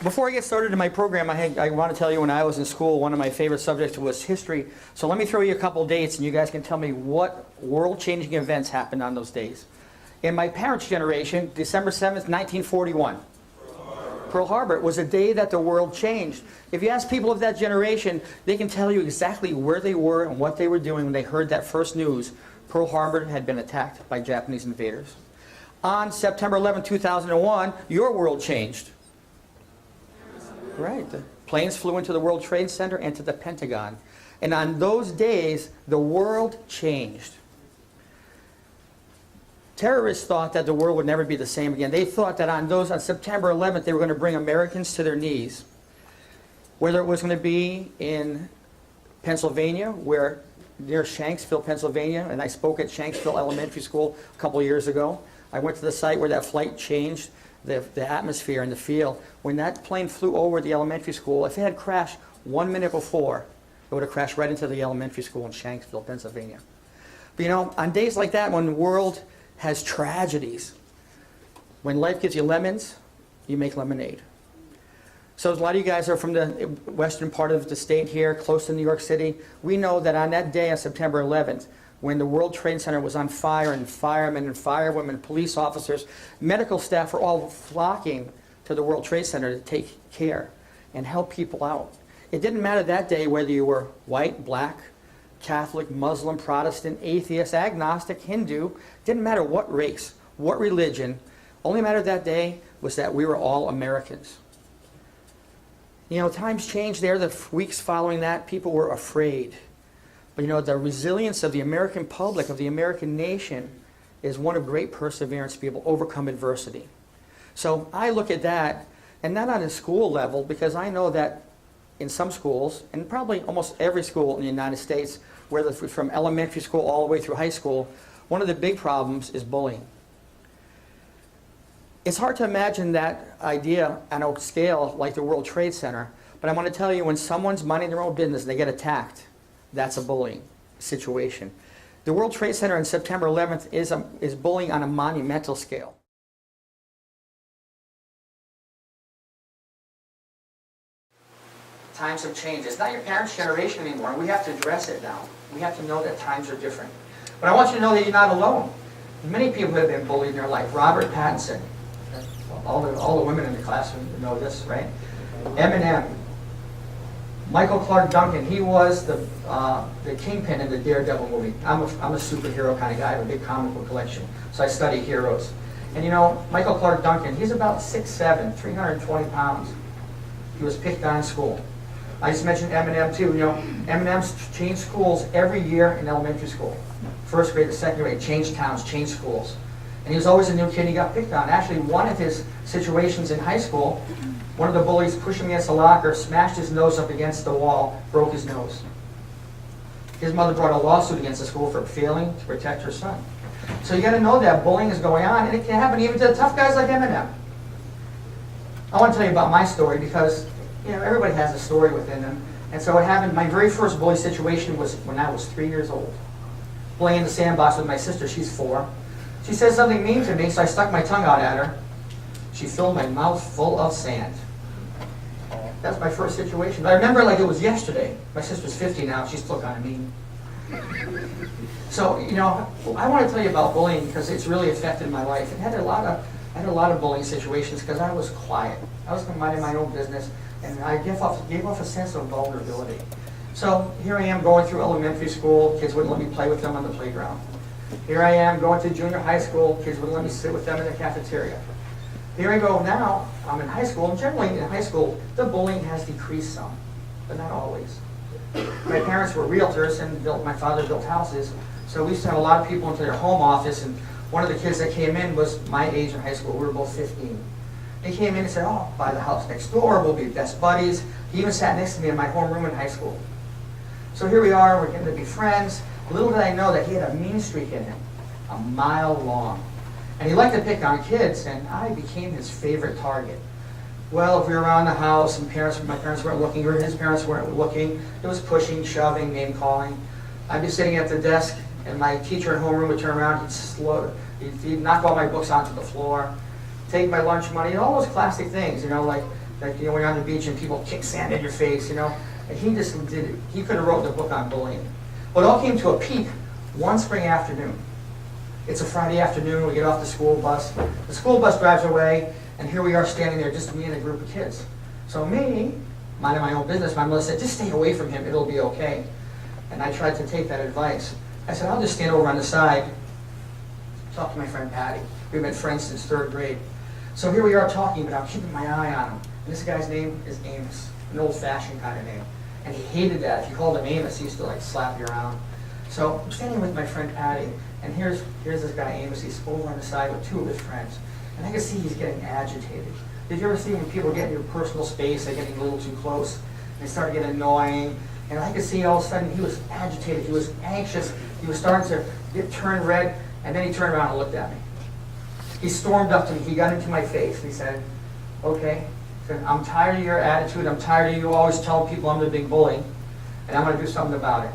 Before I get started in my program, I want to tell you when I was in school, one of my favorite subjects was history. So let me throw you a couple dates, and you guys can tell me what world-changing events happened on those days. In my parents' generation, December 7th, 1941. Pearl Harbor was a day that the world changed. If you ask people of that generation, they can tell you exactly where they were and what they were doing when they heard that first news. Pearl Harbor had been attacked by Japanese invaders. On September 11, 2001, your world changed. Right. The planes flew into the World Trade Center and to the Pentagon. And on those days, the world changed. Terrorists thought that the world would never be the same again. They thought that on September 11th, they were going to bring Americans to their knees. Whether it was going to be in Pennsylvania, near Shanksville, Pennsylvania, and I spoke at Shanksville Elementary School a couple of years ago. I went to the site where that flight changed the atmosphere and the field. When that plane flew over the elementary school, if it had crashed 1 minute before, it would have crashed right into the elementary school in Shanksville, Pennsylvania. But you know, on days like that, when the world has tragedies, when life gives you lemons, you make lemonade. So a lot of you guys are from the western part of the state here, close to New York City. We know that on that day, on September 11th, when the World Trade Center was on fire and firemen and firewomen, police officers, medical staff were all flocking to the World Trade Center to take care and help people out. It didn't matter that day whether you were white, black, Catholic, Muslim, Protestant, atheist, agnostic, Hindu. Didn't matter what race, what religion. Only mattered that day was that we were all Americans. You know, times changed there. The weeks following that, people were afraid. But you know, the resilience of the American public, of the American nation, is one of great perseverance to be able to overcome adversity. So I look at that, and not on a school level, because I know that in some schools, and probably almost every school in the United States, whether from elementary school all the way through high school, one of the big problems is bullying. It's hard to imagine that idea on a scale like the World Trade Center, but I want to tell you, when someone's minding their own business and they get attacked, that's a bullying situation. The World Trade Center on September 11th is bullying on a monumental scale. Times have changed. It's not your parents' generation anymore. We have to address it now. We have to know that times are different. But I want you to know that you're not alone. Many people have been bullied in their life. Robert Pattinson. All the women in the class know this, right? Eminem. Michael Clark Duncan, he was the kingpin in the Daredevil movie. I'm a superhero kind of guy. I have a big comic book collection, so I study heroes. And you know, Michael Clark Duncan, he's about 6'7", 320 pounds. He was picked on in school. I just mentioned Eminem too. You know, Eminem's changed schools every year in elementary school. First grade to second grade, changed towns, changed schools. And he was always a new kid he got picked on. Actually, one of his situations in high school, one of the bullies pushed him against a locker, smashed his nose up against the wall, broke his nose. His mother brought a lawsuit against the school for failing to protect her son. So you got to know that bullying is going on, and it can happen even to the tough guys like Eminem. I want to tell you about my story because, you know, everybody has a story within them. And so what happened, my very first bully situation was when I was 3 years old. Playing in the sandbox with my sister, she's 4. She said something mean to me, so I stuck my tongue out at her. She filled my mouth full of sand. That's my first situation. But I remember like it was yesterday. My sister's 50 now, she's still kind of mean. So, you know, I want to tell you about bullying because it's really affected my life. I had a lot of bullying situations because I was quiet. I was minding my own business, and I gave off a sense of vulnerability. So here I am going through elementary school. Kids wouldn't let me play with them on the playground. Here I am going to junior high school. Kids wouldn't let me sit with them in the cafeteria. Here I go now. I'm in high school, and generally in high school, the bullying has decreased some, but not always. My parents were realtors, and my father built houses, so we used to have a lot of people into their home office, and one of the kids that came in was my age in high school. We were both 15. They came in and said, "Oh, buy the house next door. We'll be best buddies." He even sat next to me in my homeroom in high school. So here we are. We're getting to be friends. Little did I know that he had a mean streak in him, a mile long. And he liked to pick on kids, and I became his favorite target. Well, if we were around the house and my parents weren't looking, or his parents weren't looking, it was pushing, shoving, name-calling. I'd be sitting at the desk, and my teacher in homeroom would turn around, he'd knock all my books onto the floor, take my lunch money, and all those classic things, you know, like Like, when you're on the beach and people kick sand in your face, And he just did it. He could have wrote the book on bullying. But it all came to a peak one spring afternoon. It's a Friday afternoon, we get off the school bus. The school bus drives away, and here we are standing there, just me and a group of kids. So me, minding my own business, my mother said, just stay away from him, it'll be okay. And I tried to take that advice. I said, I'll just stand over on the side, talk to my friend Patty. We've been friends since 3rd grade. So here we are talking, but I'm keeping my eye on him. And this guy's name is Amos, an old-fashioned kind of name. And he hated that. If you called him Amos, he used to slap you around. So I'm standing with my friend Patty, and here's this guy Amos. He's over on the side with 2 of his friends. And I can see he's getting agitated. Did you ever see when people get in your personal space, they're getting a little too close, and they start to get annoying? And I could see all of a sudden he was agitated, he was anxious, he was starting to turn red, and then he turned around and looked at me. He stormed up to me, he got into my face, and he said, okay, he said, I'm tired of your attitude, I'm tired of you always telling people I'm the big bully, and I'm going to do something about it.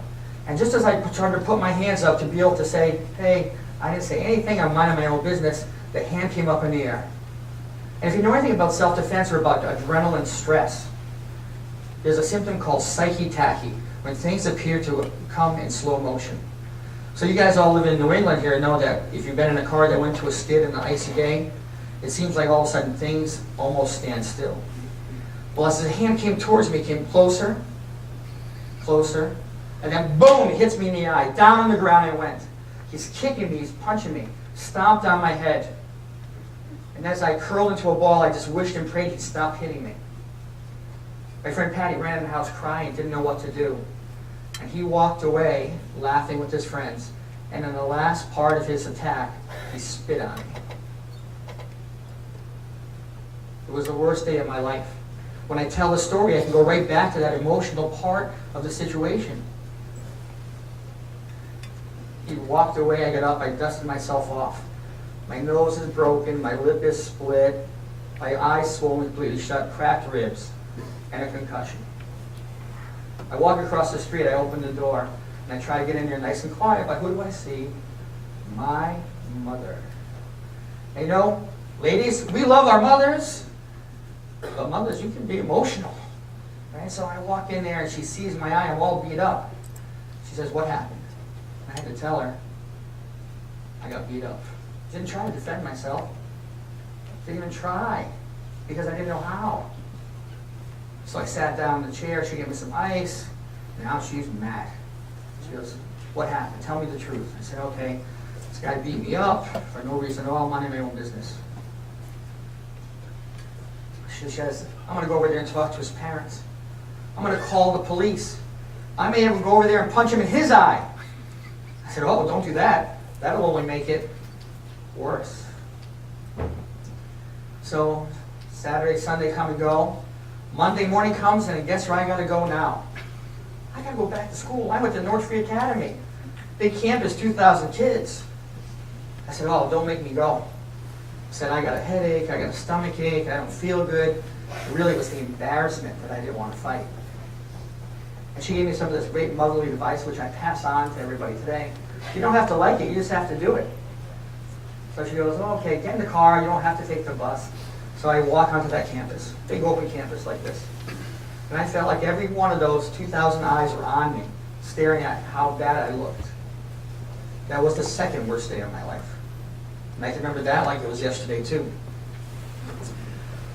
And just as I started to put my hands up to be able to say, hey, I didn't say anything, I'm minding my own business, the hand came up in the air. And if you know anything about self-defense or about adrenaline stress, there's a symptom called psyche-tachy, when things appear to come in slow motion. So you guys all live in New England here know that if you've been in a car that went to a skid in an icy day, it seems like all of a sudden things almost stand still. Well, as the hand came towards me, it came closer, closer, and then boom, it hits me in the eye. Down on the ground I went. He's kicking me, he's punching me, stomped on my head. And as I curled into a ball, I just wished and prayed he'd stop hitting me. My friend Patty ran in the house crying, didn't know what to do. And he walked away laughing with his friends. And in the last part of his attack, he spit on me. It was the worst day of my life. When I tell the story, I can go right back to that emotional part of the situation. He walked away, I got up, I dusted myself off. My nose is broken, my lip is split, my eyes swollen completely shut, cracked ribs, and a concussion. I walk across the street, I open the door, and I try to get in there nice and quiet, but who do I see? My mother. And ladies, we love our mothers, but mothers, you can be emotional. Right? So I walk in there, and she sees my eye, I'm all beat up. She says, what happened? I had to tell her, I got beat up. Didn't try to defend myself. Didn't even try, because I didn't know how. So I sat down in the chair, she gave me some ice, and now she's mad. She goes, what happened? Tell me the truth. I said, okay, this guy beat me up for no reason at all, I'm minding my own business. She says, I'm going to go over there and talk to his parents. I'm going to call the police. I may even go over there and punch him in his eye. I said, oh, don't do that. That'll only make it worse. So Saturday, Sunday come and go. Monday morning comes, and guess where I got to go now? I got to go back to school. I went to North Free Academy. Big campus, 2,000 kids. I said, oh, don't make me go. I said, I got a headache, I got a stomach ache, I don't feel good. It really was the embarrassment that I didn't want to fight. And she gave me some of this great motherly advice, which I pass on to everybody today. You don't have to like it, you just have to do it. So she goes, oh, okay, get in the car, you don't have to take the bus. So I walk onto that campus, big open campus like this. And I felt like every one of those 2,000 eyes were on me, staring at how bad I looked. That was the second worst day of my life. And I can remember that like it was yesterday too.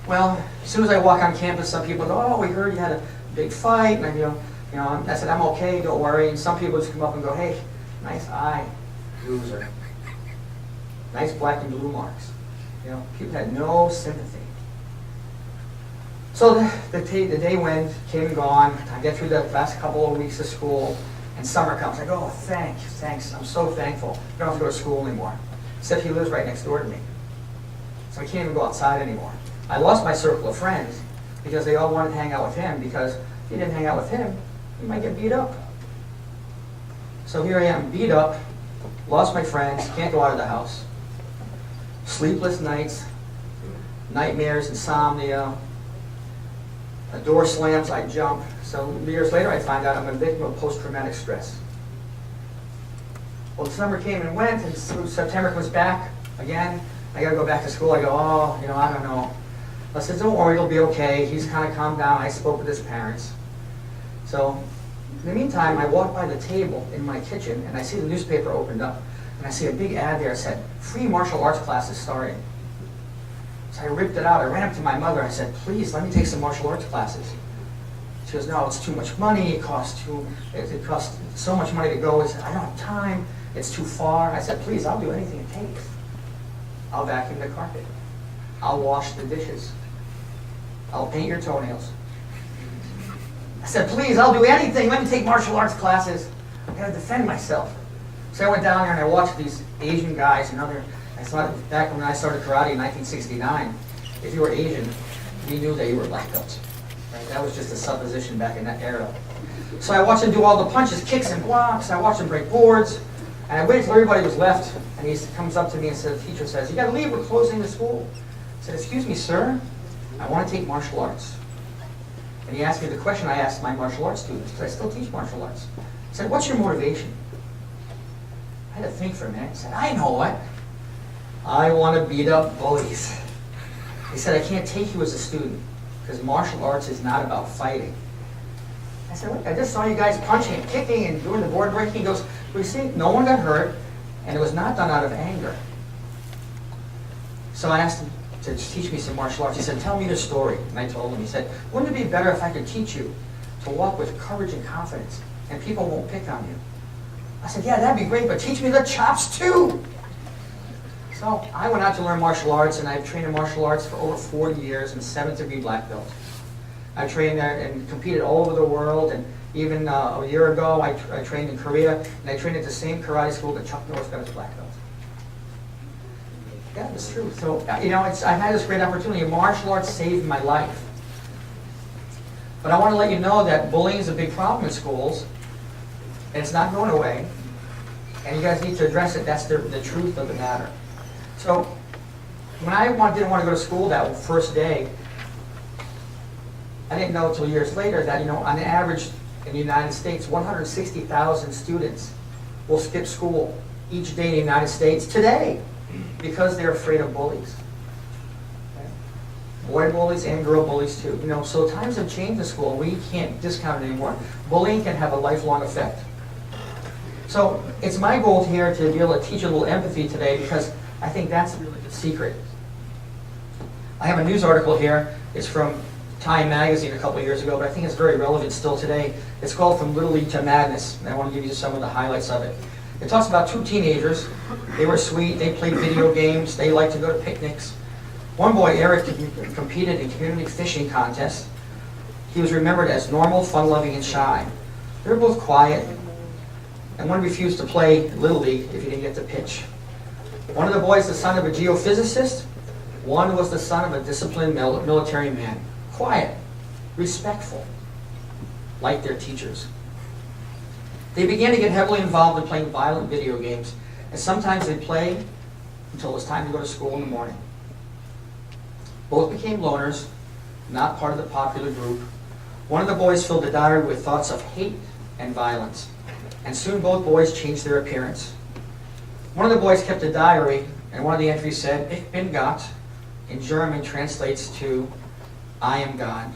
Well, as soon as I walk on campus, some people go, oh, we heard you had a big fight. And I said, I'm okay, don't worry. And some people just come up and go, hey, nice eye, loser. Nice black and blue marks. People had no sympathy. So the day came and gone. I get through the last couple of weeks of school, and summer comes. I go, oh, thanks. I'm so thankful. I don't have to go to school anymore. Except he lives right next door to me. So I can't even go outside anymore. I lost my circle of friends because they all wanted to hang out with him, because if you didn't hang out with him, you might get beat up. So here I am, beat up, lost my friends, can't go out of the house. Sleepless nights, nightmares, insomnia. A door slams, I jump. So years later I find out I'm a victim of post-traumatic stress. Well, the summer came and went, and September comes back again. I got to go back to school. I go, oh, I don't know. I said, don't worry, it'll be okay. He's kind of calmed down. I spoke with his parents. So in the meantime, I walked by the table in my kitchen, and I see the newspaper opened up. And I see a big ad there that said, free martial arts classes starting. So I ripped it out. I ran up to my mother. I said, please, let me take some martial arts classes. She goes, no, it's too much money. It costs so much money to go. I said, I don't have time. It's too far. I said, please, I'll do anything it takes. I'll vacuum the carpet. I'll wash the dishes. I'll paint your toenails. I said, please, I'll do anything. Let me take martial arts classes. I've got to defend myself. So I went down there and I watched these Asian guys and I saw it back when I started karate in 1969. If you were Asian, you knew that you were black belts. Right? That was just a supposition back in that era. So I watched him do all the punches, kicks, and blocks. I watched him break boards. And I waited until everybody was left. And he comes up to me and says, the teacher says, you got to leave, we're closing the school. I said, excuse me, sir, I want to take martial arts. And he asked me the question I asked my martial arts students, because I still teach martial arts. I said, what's your motivation? I had to think for a minute. I said, I know what. I want to beat up bullies. He said, I can't take you as a student, because martial arts is not about fighting. I said, look, I just saw you guys punching and kicking and doing the board breaking. He goes, well, you see, no one got hurt, and it was not done out of anger. So I asked him to teach me some martial arts. He said, tell me your story. And I told him, he said, wouldn't it be better if I could teach you to walk with courage and confidence, and people won't pick on you? I said, yeah, that'd be great, but teach me the chops too. So I went out to learn martial arts, and I've trained in martial arts for over 40 years and 7th degree black belt. I trained there and competed all over the world, and even a year ago I trained in Korea, and I trained at the same karate school that Chuck Norris got his black belt. Yeah, it's true. So, I've had this great opportunity. Martial arts saved my life. But I want to let you know that bullying is a big problem in schools, and it's not going away, and you guys need to address it. That's the truth of the matter. So when I didn't want to go to school that first day, I didn't know until years later that, on average in the United States, 160,000 students will skip school each day in the United States today because they're afraid of bullies. Okay? Boy bullies and girl bullies too. So times have changed in school. We can't discount it anymore. Bullying can have a lifelong effect. So it's my goal here to be able to teach a little empathy today, because I think that's really the secret. I have a news article here. It's from Time magazine a couple of years ago, but I think it's very relevant still today. It's called From Little League to Madness, and I want to give you some of the highlights of it. It talks about two teenagers. They were sweet, they played video games, they liked to go to picnics. One boy, Eric, competed in community fishing contests. He was remembered as normal, fun-loving, and shy. They were both quiet, and one refused to play Little League if he didn't get to pitch. One of the boys, the son of a geophysicist. One was the son of a disciplined military man. Quiet, respectful, like their teachers. They began to get heavily involved in playing violent video games, and sometimes they'd play until it was time to go to school in the morning. Both became loners, not part of the popular group. One of the boys filled the diary with thoughts of hate and violence, and soon both boys changed their appearance. One of the boys kept a diary, and one of the entries said, "Ich bin Gott," in German translates to, I am God.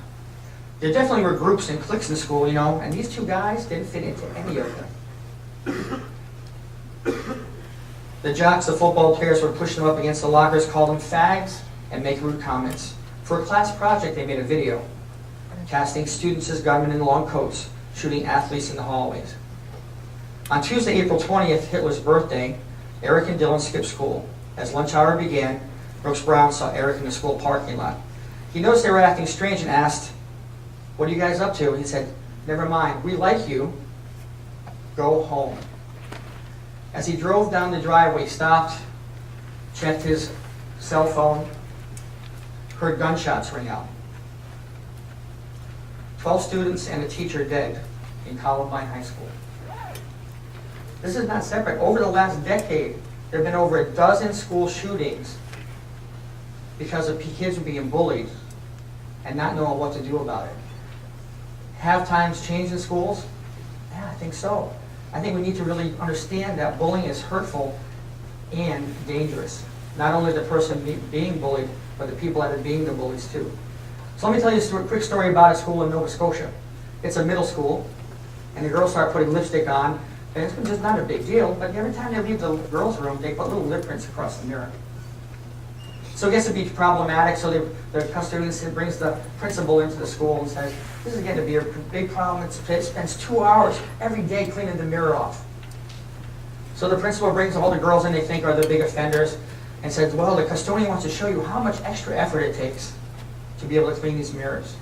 There definitely were groups and cliques in school, and these two guys didn't fit into any of them. The jocks, the football players, would push them up against the lockers, call them fags, and make rude comments. For a class project, they made a video, casting students as gunmen in long coats, shooting athletes in the hallways. On Tuesday, April 20th, Hitler's birthday, Eric and Dylan skipped school. As lunch hour began, Brooks Brown saw Eric in the school parking lot. He noticed they were acting strange and asked, "What are you guys up to?" He said, "Never mind, we like you. Go home." As he drove down the driveway, he stopped, checked his cell phone, heard gunshots ring out. 12 students and a teacher dead in Columbine High School. This is not separate. Over the last decade, there have been over a dozen school shootings because of kids being bullied and not knowing what to do about it. Have times changed in schools? Yeah, I think so. I think we need to really understand that bullying is hurtful and dangerous. Not only the person being bullied, but the people that are being the bullies too. So let me tell you a quick story about a school in Nova Scotia. It's a middle school, and the girls start putting lipstick on, and it's just not a big deal, but every time they leave the girls' room, they put little lip prints across the mirror. So it gets to be problematic, so the custodian brings the principal into the school and says, this is getting to be a big problem. It spends 2 hours every day cleaning the mirror off. So the principal brings all the girls in they think are the big offenders and says, well, the custodian wants to show you how much extra effort it takes to be able to clean these mirrors.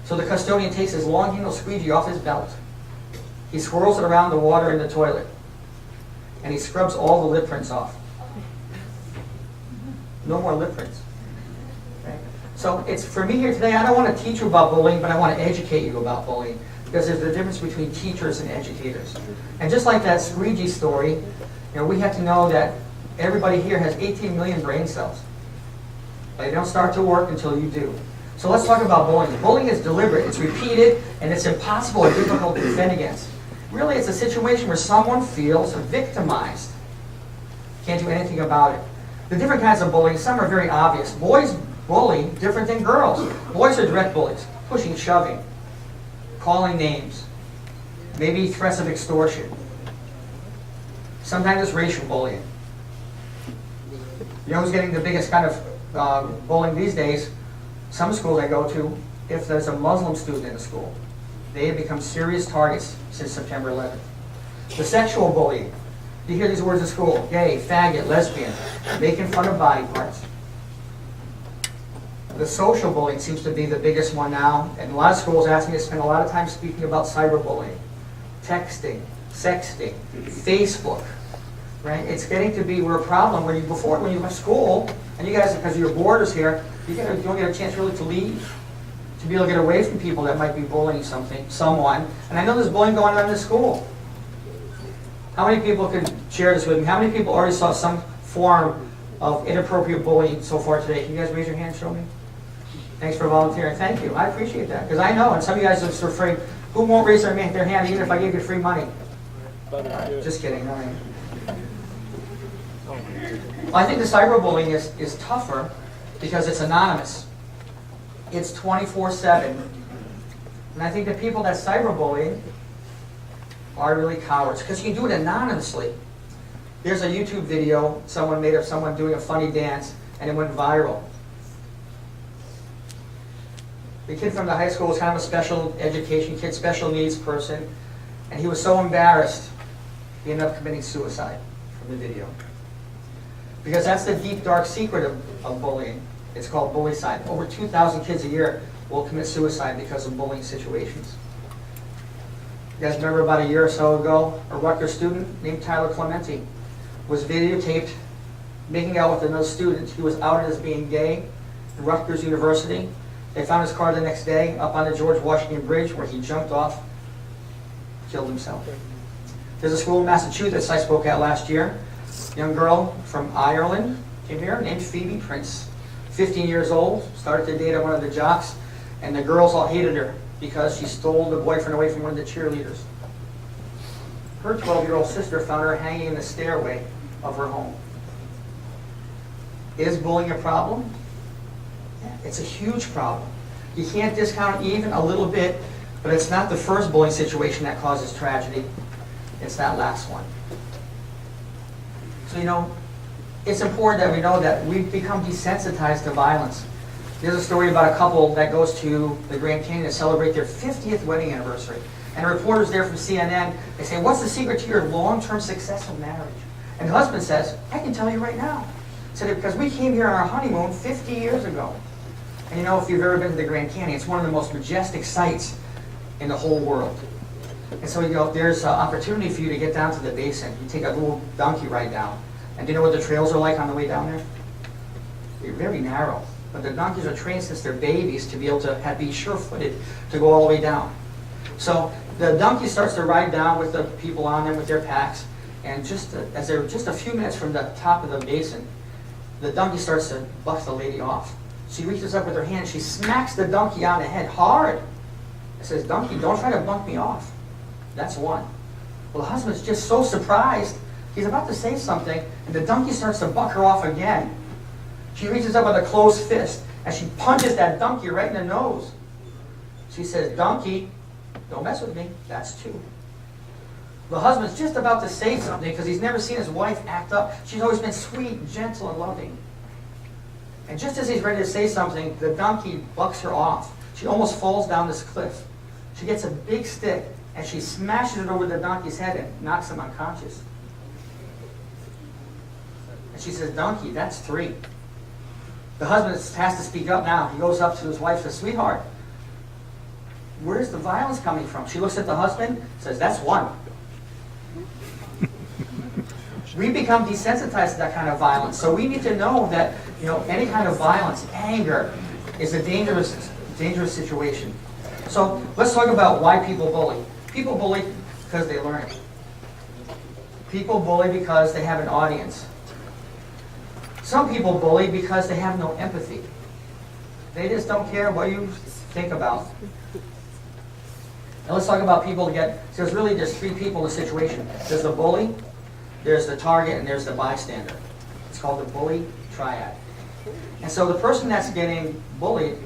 So the custodian takes his long handle squeegee off his belt. He swirls it around the water in the toilet, and he scrubs all the lip prints off. No more lip prints. Okay? So it's for me here today, I don't want to teach you about bullying, but I want to educate you about bullying, because there's a difference between teachers and educators. And just like that squeegee story, we have to know that everybody here has 18 million brain cells. They don't start to work until you do. So let's talk about bullying. Bullying is deliberate, it's repeated, and it's impossible or difficult to defend against. Really, it's a situation where someone feels victimized. Can't do anything about it. The different kinds of bullying, some are very obvious. Boys bully different than girls. Boys are direct bullies, pushing, shoving, calling names, maybe threats of extortion. Sometimes it's racial bullying. You know who's getting the biggest kind of bullying these days? Some schools I go to, if there's a Muslim student in the school, they have become serious targets since September 11th. The sexual bullying. You hear these words in school: gay, faggot, lesbian, making fun of body parts. The social bullying seems to be the biggest one now, and a lot of schools ask me to spend a lot of time speaking about cyberbullying, texting, sexting, Facebook. Right? It's getting to be a problem when you left school, and you guys, because you're boarders here, you don't get a chance really to leave, to be able to get away from people that might be bullying someone. And I know there's bullying going on in the school. How many people can share this with me? How many people already saw some form of inappropriate bullying so far today? Can you guys raise your hand and show me? Thanks for volunteering. Thank you. I appreciate that. Because I know, and some of you guys are afraid, who won't raise their hand even if I give you free money? Just kidding. No, I think the cyberbullying is tougher because it's anonymous. It's 24/7. And I think the people that cyberbully are really cowards, because you can do it anonymously. There's a YouTube video someone made of someone doing a funny dance, and it went viral. The kid from the high school was kind of a special education kid, special needs person, and he was so embarrassed, he ended up committing suicide from the video. Because that's the deep, dark secret of bullying. It's called bullycide. Over 2,000 kids a year will commit suicide because of bullying situations. You guys remember about a year or so ago, a Rutgers student named Tyler Clementi was videotaped making out with another student. He was outed as being gay at Rutgers University. They found his car the next day up on the George Washington Bridge, where he jumped off, killed himself. There's a school in Massachusetts I spoke at last year. A young girl from Ireland came here named Phoebe Prince. 15 years old, started to date one of the jocks, and the girls all hated her because she stole the boyfriend away from one of the cheerleaders. Her 12-year-old sister found her hanging in the stairway of her home. Is bullying a problem? Yeah, it's a huge problem. You can't discount it even a little bit, but it's not the first bullying situation that causes tragedy. It's that last one. So, it's important that we know that we've become desensitized to violence. There's a story about a couple that goes to the Grand Canyon to celebrate their 50th wedding anniversary. And a reporter's there from CNN. They say, what's the secret to your long-term success of marriage? And the husband says, I can tell you right now. He said, because we came here on our honeymoon 50 years ago. And if you've ever been to the Grand Canyon, it's one of the most majestic sights in the whole world. And so, there's an opportunity for you to get down to the basin. You take a little donkey ride down. And do you know what the trails are like on the way down there? They're very narrow. But the donkeys are trained since they're babies to be able to be sure-footed to go all the way down. So the donkey starts to ride down with the people on them with their packs. And as they're just a few minutes from the top of the basin, the donkey starts to buck the lady off. She reaches up with her hand. She smacks the donkey on the head hard. It says, donkey, don't try to bunk me off. That's one. Well, the husband's just so surprised. He's about to say something, And the donkey starts to buck her off again. She reaches up with a closed fist, and she punches that donkey right in the nose. She says, "Donkey, don't mess with me, that's 2. The husband's just about to say something because he's never seen his wife act up. She's always been sweet and gentle and loving. And just as he's ready to say something, the donkey bucks her off. She almost falls down this cliff. She gets a big stick and she smashes it over the donkey's head and knocks him unconscious. And she says, "Donkey, that's 3. The husband has to speak up now. He goes up to his wife and says, "Sweetheart, where's the violence coming from?" She looks at the husband and says, "That's 1. We become desensitized to that kind of violence. So we need to know that, any kind of violence, anger, is a dangerous situation. So let's talk about why people bully. People bully because they learn. People bully because they have an audience. Some people bully because they have no empathy. They just don't care what you think about. Now let's talk about people so there's 3 people in the situation. There's the bully, there's the target, and there's the bystander. It's called the bully triad. And so the person that's getting bullied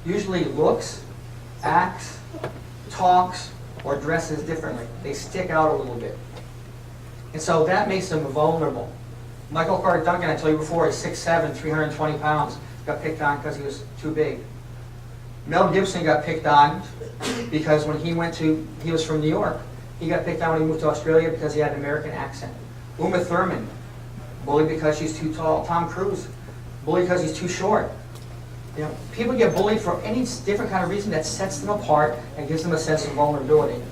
usually looks, acts, talks, or dresses differently. They stick out a little bit. And so that makes them vulnerable. Michael Clark Duncan, I told you before, is 6'7", 320 pounds. Got picked on because he was too big. Mel Gibson got picked on because when he was from New York. He got picked on when he moved to Australia because he had an American accent. Uma Thurman, bullied because she's too tall. Tom Cruise, bullied because he's too short. People get bullied for any different kind of reason that sets them apart and gives them a sense of vulnerability.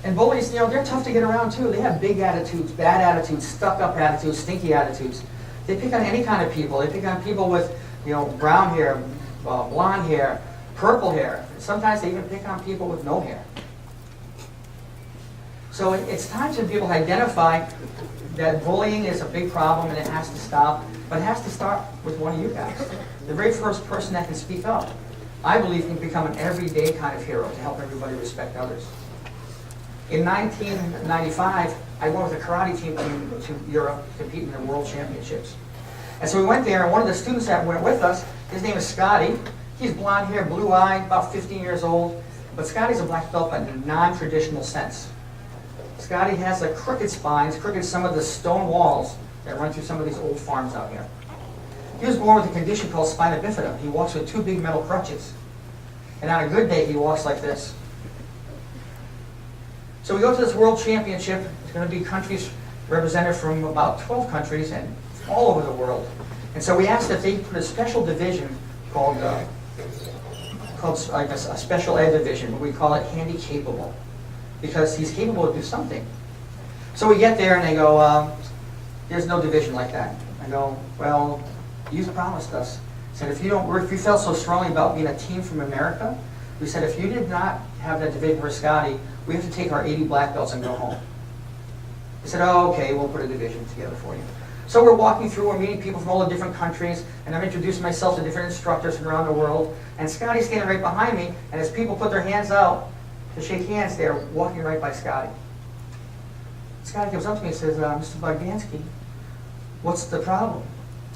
And bullies, they're tough to get around too. They have big attitudes, bad attitudes, stuck-up attitudes, stinky attitudes. They pick on any kind of people. They pick on people with, brown hair, blonde hair, purple hair. Sometimes they even pick on people with no hair. So it's time for people to identify that bullying is a big problem and it has to stop, but it has to start with one of you guys. The very first person that can speak up, I believe, can become an everyday kind of hero to help everybody respect others. In 1995, I went with a karate team to Europe to compete in the World Championships. And so we went there, and one of the students that went with us, his name is Scotty. He's blonde hair, blue eyed, about 15 years old. But Scotty's a black belt in a non-traditional sense. Scotty has a crooked spines, crooked some of the stone walls that run through some of these old farms out here. He was born with a condition called spina bifida. He walks with 2 big metal crutches. And on a good day, he walks like this. So we go to this World Championship. It's going to be countries represented from about 12 countries and all over the world. And so we asked if they put a special division called like a special ed division. We call it handy capable, because he's capable to do something. So we get there and they go, "There's no division like that." I go, "Well, you promised us." I said, if you felt so strongly about being a team from America, we said, if you did not have that division for Scotty, we have to take our 80 black belts and go home. They said, "Oh, okay, we'll put a division together for you." So we're walking through, we're meeting people from all the different countries, and I'm introducing myself to different instructors from around the world, and Scotty's standing right behind me, and as people put their hands out to shake hands, they're walking right by Scotty. Scotty comes up to me and says, "Mr. Bogdansky, what's the problem?"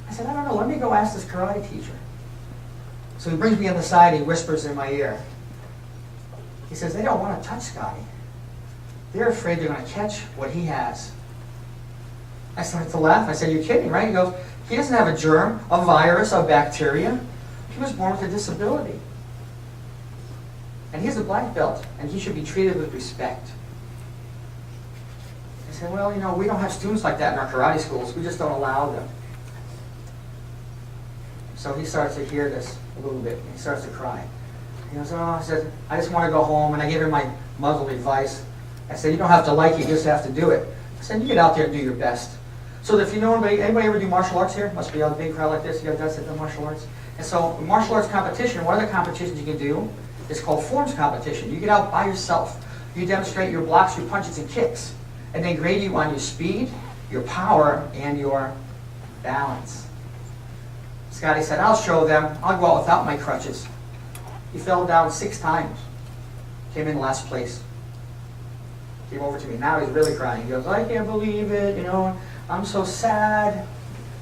I said, "I don't know, let me go ask this karate teacher." So he brings me on the side, he whispers in my ear. He says, "They don't want to touch Scotty. They're afraid they're going to catch what he has." I started to laugh. I said, "You're kidding, right?" He goes, "He doesn't have a germ, a virus, a bacteria. He was born with a disability. And he's a black belt, and he should be treated with respect." I said, "Well, we don't have students like that in our karate schools. We just don't allow them." So he starts to hear this a little bit. He starts to cry. He goes, "Oh," I said, "I just want to go home." And I gave him my muzzled advice. I said, "You don't have to like it, you just have to do it." I said, "You get out there and do your best." So if you know anybody ever do martial arts here? Must be a big crowd like this. You guys that do martial arts? And so martial arts competition, one of the competitions you can do is called forms competition. You get out by yourself. You demonstrate your blocks, your punches, and kicks. And they grade you on your speed, your power, and your balance. Scotty said, "I'll show them. I'll go out without my crutches." He fell down 6 times. Came in last place. Came over to me. Now he's really crying. He goes, "I can't believe it. I'm so sad.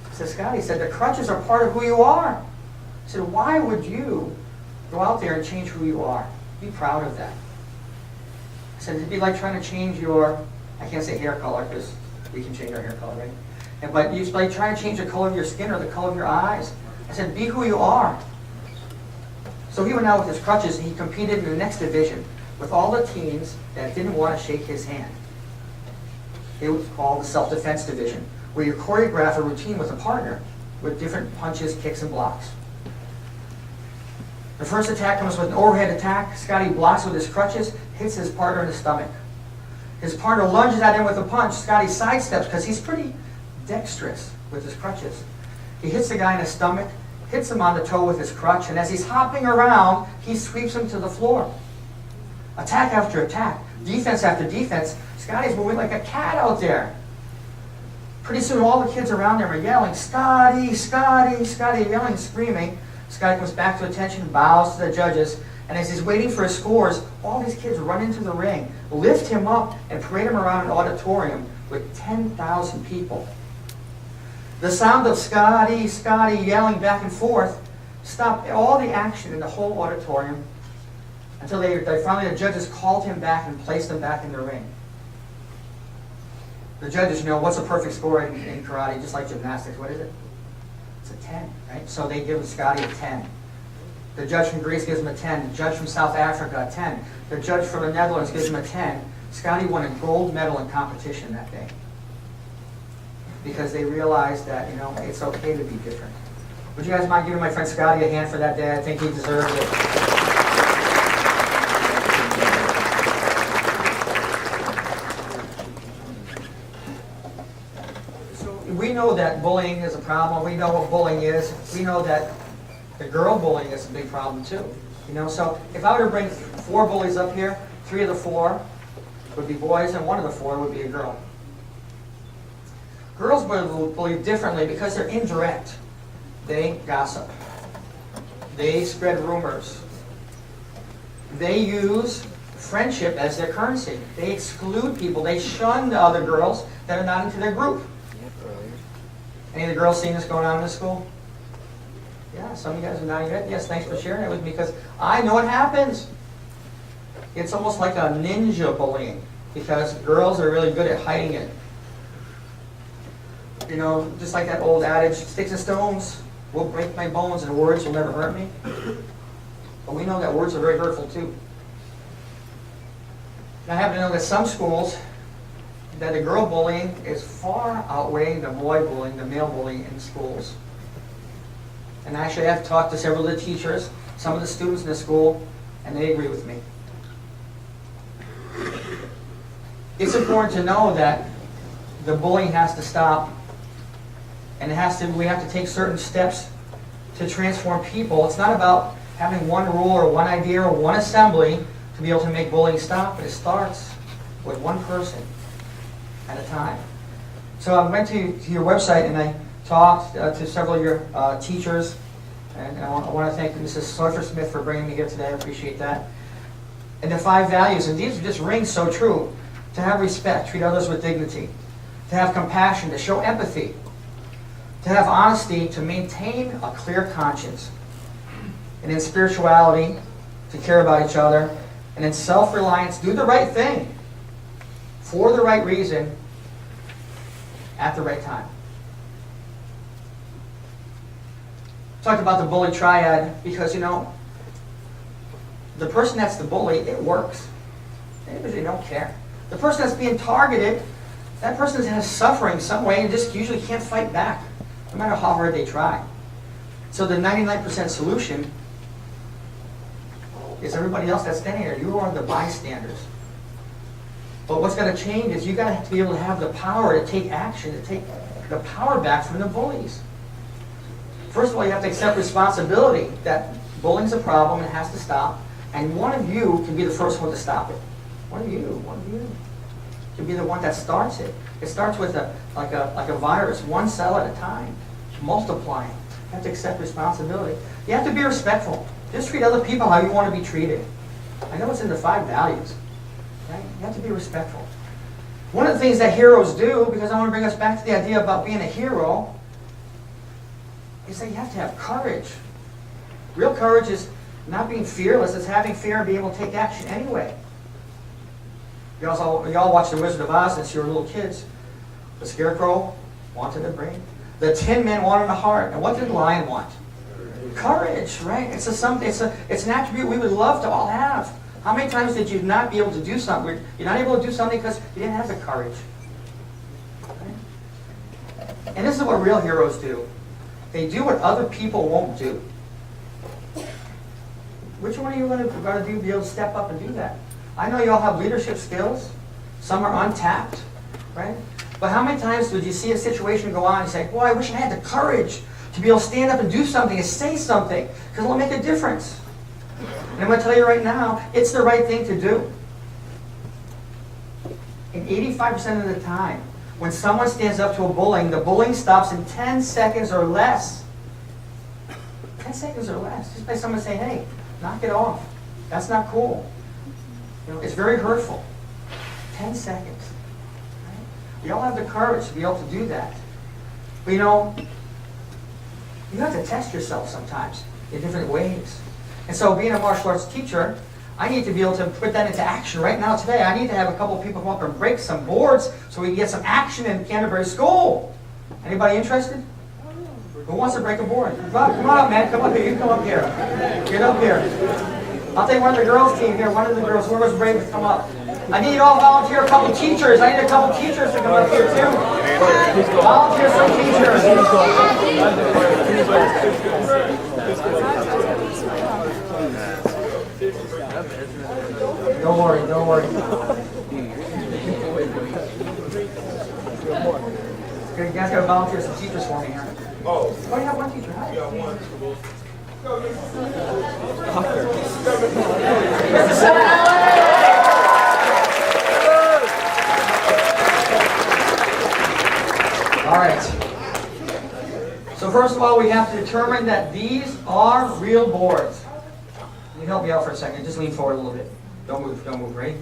I said, Scotty, he said, the crutches are part of who you are. I said, why would you go out there and change who you are? Be proud of that. I said, it'd be like trying to change your, I can't say hair color because we can change our hair color, right? But it's like trying to change the color of your skin or the color of your eyes. I said, be who you are. So he went out with his crutches and he competed in the next division with all the teams that didn't want to shake his hand. It was called the self-defense division, where you choreograph a routine with a partner with different punches, kicks, and blocks. The first attack comes with an overhead attack. Scotty blocks with his crutches, hits his partner in the stomach. His partner lunges at him with a punch. Scotty sidesteps because he's pretty dexterous with his crutches. He hits the guy in the stomach, hits him on the toe with his crutch, and as he's hopping around, he sweeps him to the floor. Attack after attack, defense after defense. Scotty's moving like a cat out there. Pretty soon all the kids around him are yelling, Scotty, Scotty, Scotty, yelling, screaming. Scotty comes back to attention, bows to the judges, and as he's waiting for his scores, all these kids run into the ring, lift him up, and parade him around an auditorium with 10,000 people. The sound of Scotty, Scotty yelling back and forth stopped all the action in the whole auditorium until finally the judges called him back and placed him back in the ring. The judges know what's a perfect score in karate, just like gymnastics. What is it? It's a 10, right? So they give Scotty a 10. The judge from Greece gives him a 10. The judge from South Africa, a 10. The judge from the Netherlands gives him a 10. Scotty won a gold medal in competition that day because they realized that, it's okay to be different. Would you guys mind giving my friend Scotty a hand for that day? I think he deserves it. We know that bullying is a problem. We know what bullying is. We know that the girl bullying is a big problem too. So if I were to bring 4 bullies up here, 3 of the 4 would be boys and 1 of the 4 would be a girl. Girls bully differently because they're indirect. They gossip. They spread rumors. They use friendship as their currency. They exclude people. They shun the other girls that are not into their group. Any of the girls seeing this going on in the school? Yeah, some of you guys are nodding your head. Yes, thanks for sharing it with me because I know it happens. It's almost like a ninja bullying because girls are really good at hiding it. Just like that old adage, sticks and stones will break my bones and words will never hurt me. But we know that words are very hurtful too. And I happen to know that some schools, that the girl bullying is far outweighing the boy bullying, the male bullying in schools. And actually I've talked to several of the teachers, some of the students in the school, and they agree with me. It's important to know that the bullying has to stop, and we have to take certain steps to transform people. It's not about having one rule or one idea or one assembly to be able to make bullying stop, but it starts with one person at a time. So I went to your website and I talked to several of your teachers, and I want to thank Mrs. Sawyer-Smith for bringing me here today. I appreciate that. And the 5 values, and these just ring so true. To have respect, treat others with dignity. To have compassion, to show empathy. To have honesty, to maintain a clear conscience. And in spirituality, to care about each other. And in self-reliance, do the right thing. For the right reason, at the right time. Talked about the bully triad because, the person that's the bully, it works. They usually don't care. The person that's being targeted, that person has suffering some way and just usually can't fight back, no matter how hard they try. So the 99% solution is everybody else that's standing there. You are the bystanders. But what's going to change is you got to be able to have the power to take action, to take the power back from the bullies. First of all, you have to accept responsibility that bullying's a problem and it has to stop. And one of you can be the first one to stop it. One of you can be the one that starts it. It starts with like a virus, one cell at a time, multiplying. You have to accept responsibility. You have to be respectful. Just treat other people how you want to be treated. I know it's in the 5 values. Right? You have to be respectful. One of the things that heroes do, because I want to bring us back to the idea about being a hero, is that you have to have courage. Real courage is not being fearless, it's having fear and being able to take action anyway. You all watched The Wizard of Oz since you were little kids. The Scarecrow wanted a brain. The Tin Man wanted a heart. And what did the Lion want? Courage, right? It's an attribute we would love to all have. How many times did you not be able to do something? You're not able to do something because you didn't have the courage. Right? And this is what real heroes do. They do what other people won't do. Which one are you going to do, be able to step up and do that? I know you all have leadership skills. Some are untapped, right? But how many times would you see a situation go on and say, boy, I wish I had the courage to be able to stand up and do something and say something, because it'll make a difference. And I'm going to tell you right now, it's the right thing to do. And 85% of the time, when someone stands up to a bullying, the bullying stops in 10 seconds or less. 10 seconds or less. Just by someone saying, hey, knock it off. That's not cool. You know, it's very hurtful. 10 seconds. Right? You all have the courage to be able to do that. But you know, you have to test yourself sometimes in different ways. And so being a martial arts teacher, I need to be able to put that into action right now today. I need to have a couple of people come up and break some boards so we can get some action in Canterbury School. Anybody interested? Who wants to break a board? Come on up, man. Come up here. You come up here. Get up here. I'll take one of the girls' team here. One of the girls, whoever's brave, to come up. I need you all to volunteer a couple teachers. I need a couple teachers to come up here too. Volunteer some teachers. Don't worry, don't worry. You guys got to volunteer some teachers for me here. Oh, you have one teacher, huh? Yeah, one. All right. So first of all, we have to determine that these are real boards. Can you help me out for a second? Just lean forward a little bit. Don't move, right?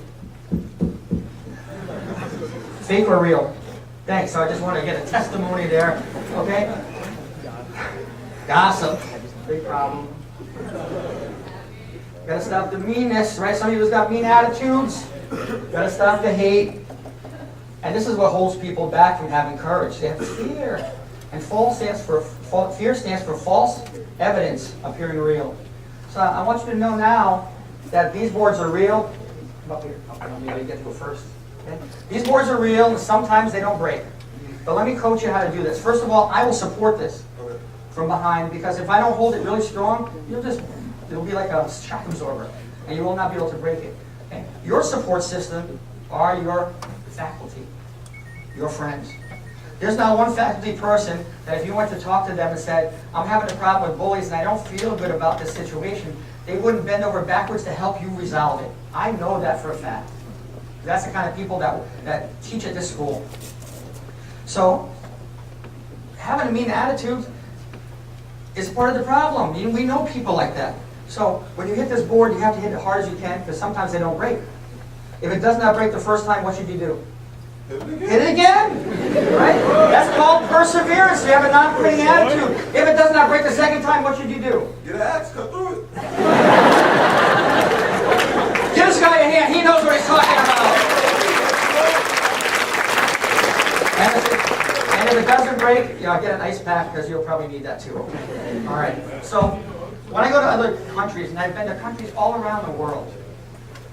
Fake or real? Thanks. So I just want to get a testimony there. Okay? Gossip. Big problem. Gotta stop the meanness, right? Some of you got mean attitudes. Gotta stop the hate. And this is what holds people back from having courage. They have fear. And fear stands for false evidence appearing real. So I want you to know now that these boards are real. Come up here. Okay, maybe I get to go first. Okay? These boards are real, and sometimes they don't break. But let me coach you how to do this. First of all, I will support this from behind, because if I don't hold it really strong, it'll be like a shock absorber, and you will not be able to break it. Okay? Your support system are your faculty, your friends. There's not one faculty person that if you went to talk to them and said, I'm having a problem with bullies and I don't feel good about this situation, they wouldn't bend over backwards to help you resolve it. I know that for a fact. That's the kind of people that teach at this school. So, having a mean attitude is part of the problem. We know people like that. So, when you hit this board, you have to hit it hard as you can, because sometimes they don't break. If it does not break the first time, what should you do? Hit it again, right? That's called perseverance. You have a non-quitting attitude. If it does not break the second time, what should you do? Get an axe, cut through it. Give this guy a hand. He knows what he's talking about. And if it doesn't break, get an ice pack, because you'll probably need that too. Okay. All right. So when I go to other countries, and I've been to countries all around the world,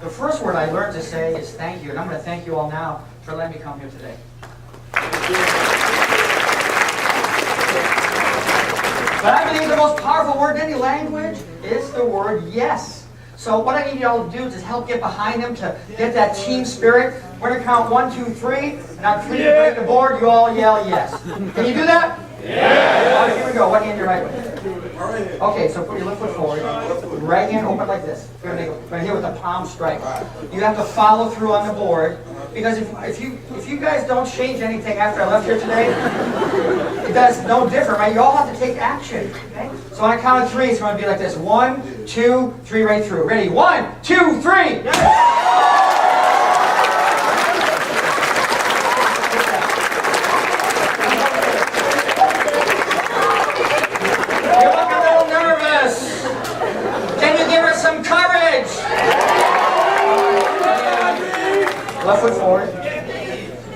the first word I learned to say is thank you. And I'm going to thank you all now for letting me come here today. But I believe the most powerful word in any language is the word yes. So what I need y'all to do is just help get behind them to get that team spirit. We're going to count 1, 2, 3. And on 3 to break the board, you all yell yes. Can you do that? Yeah. All right, here we go. What hand you're right with? Okay, so put your left foot forward. Right hand open like this. We're going to right here with the palm strike. You have to follow through on the board. Because if you guys don't change anything after I left here today, that's no different, right? You all have to take action. Okay? So on a count of 3, it's going to be like this. 1, 2, 3, right through. Ready? 1, 2, 3. Left foot forward.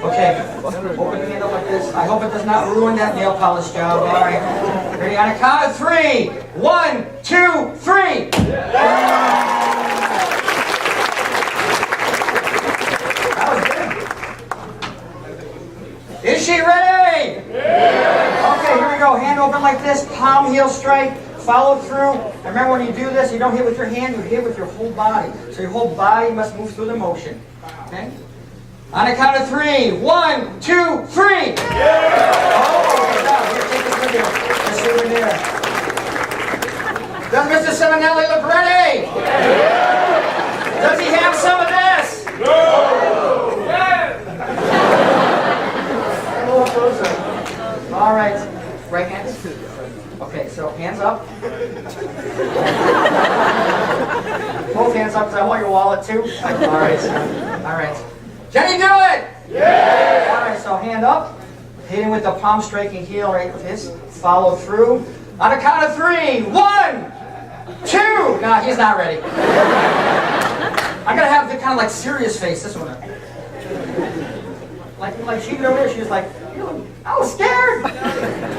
Okay, open the hand up like this. I hope it does not ruin that nail polish job. All right. Ready? On a count of 3. 1, 2, 3. That was good. Is she ready? Okay, here we go. Hand open like this. Palm heel straight. Follow through. And remember, when you do this, you don't hit with your hand, you hit with your whole body. So your whole body must move through the motion. Okay? On a count of 3. 1, 2, 3. Oh, good job. Here, take this with you. This souvenir. Does Mr. Simonelli look ready? Does he have some of this? No. A little closer. All right. Right hands. Okay, so hands up. Both hands up because I want your wallet too. All right. All right. Can you do it? Yeah! All right, so hand up. Hitting with the palm striking heel right with his. Follow through. On a count of 3. 1, 2. No, he's not ready. I'm going to have the kind of like serious face, this one. Like she did over there, she was like, I was scared.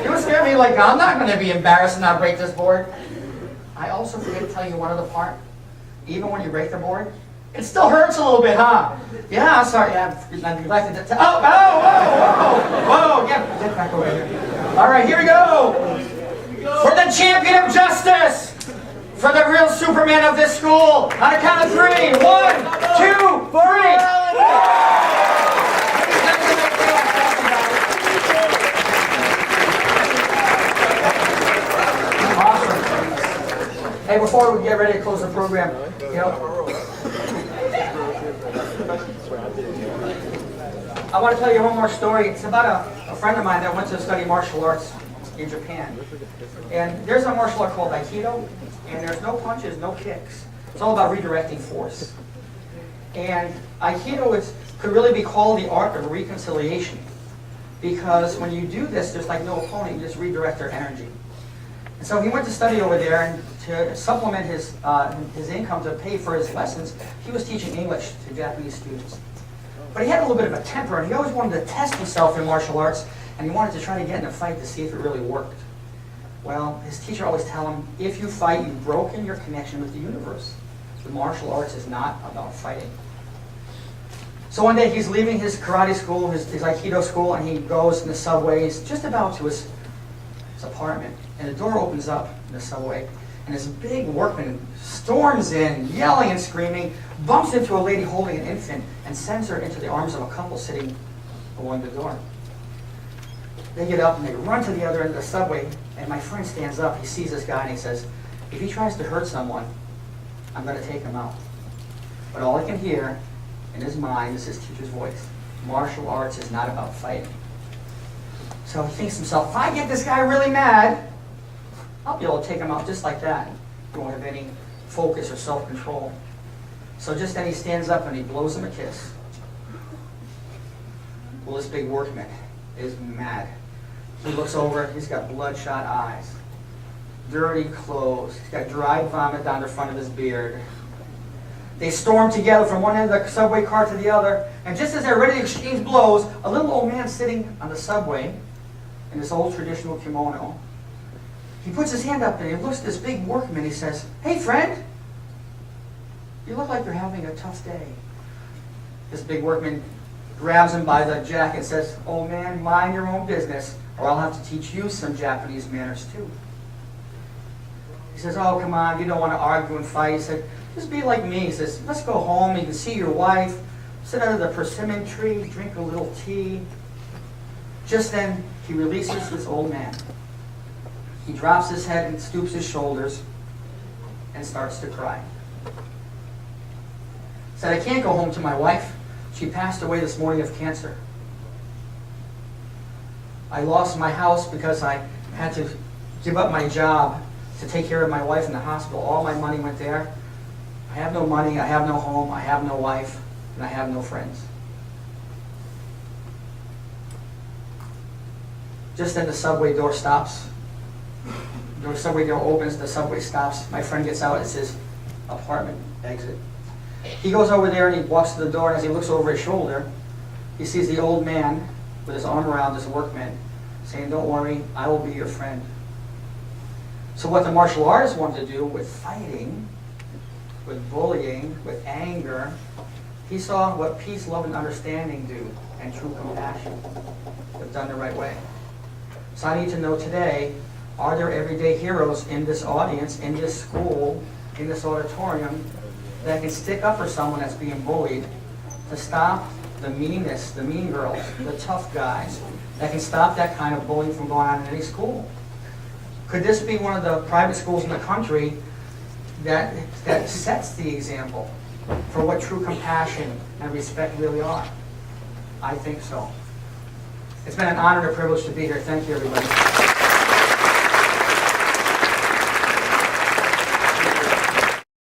You were scared me like, I'm not going to be embarrassed and not break this board. I also forget to tell you one other part. Even when you break the board, it still hurts a little bit, huh? Yeah, I'm sorry. Yeah, I neglected to whoa. Get back over here. All right, here we go. For the champion of justice. For the real Superman of this school. On a count of 3. 1, 2, 3. Awesome. Hey, before we get ready to close the program, I want to tell you one more story. It's about a friend of mine that went to study martial arts in Japan. And there's a martial art called Aikido, and there's no punches, no kicks. It's all about redirecting force. And Aikido could really be called the art of reconciliation, because when you do this, there's like no opponent, you just redirect their energy. And so he went to study over there, and to supplement his income to pay for his lessons, he was teaching English to Japanese students. But he had a little bit of a temper, and he always wanted to test himself in martial arts, and he wanted to try to get in a fight to see if it really worked. Well, his teacher always tell him, if you fight, you've broken your connection with the universe. The martial arts is not about fighting. So one day he's leaving his karate school, his Aikido school, and he goes in the subway. He's just about to his apartment, and the door opens up in the subway, and this big workman storms in, yelling and screaming, bumps into a lady holding an infant, and sends her into the arms of a couple sitting along the door. They get up and they run to the other end of the subway, and my friend stands up. He sees this guy and he says, if he tries to hurt someone, I'm going to take him out. But all I can hear in his mind is his teacher's voice. Martial arts is not about fighting. So he thinks to himself, if I get this guy really mad, I'll be able to take him out just like that. He won't have any focus or self-control. So just then he stands up and he blows him a kiss. Well, this big workman is mad. He looks over, he's got bloodshot eyes, dirty clothes, he's got dried vomit down the front of his beard. They storm together from one end of the subway car to the other, and just as they're ready to exchange blows, a little old man sitting on the subway in this old traditional kimono, he puts his hand up and he looks at this big workman. He says, hey friend, you look like you're having a tough day. This big workman grabs him by the jacket and says, oh man, mind your own business, or I'll have to teach you some Japanese manners too. He says, oh come on, you don't want to argue and fight. He said, just be like me. He says, let's go home, you can see your wife, sit under the persimmon tree, drink a little tea. Just then, he releases this old man. He drops his head and stoops his shoulders and starts to cry. He said, I can't go home to my wife. She passed away this morning of cancer. I lost my house because I had to give up my job to take care of my wife in the hospital. All my money went there. I have no money, I have no home, I have no wife, and I have no friends. Just then the subway door stops. The subway door opens, the subway stops. My friend gets out, it's his apartment exit. He goes over there and he walks to the door, and as he looks over his shoulder, he sees the old man with his arm around his workman, saying, "Don't worry, I will be your friend." So what the martial artist wanted to do with fighting, with bullying, with anger, he saw what peace, love, and understanding do, and true compassion, if done the right way. So I need to know today, are there everyday heroes in this audience, in this school, in this auditorium, that can stick up for someone that's being bullied, to stop the meanness, the mean girls, the tough guys, that can stop that kind of bullying from going on in any school? Could this be one of the private schools in the country that sets the example for what true compassion and respect really are? I think so. It's been an honor and a privilege to be here. Thank you, everybody.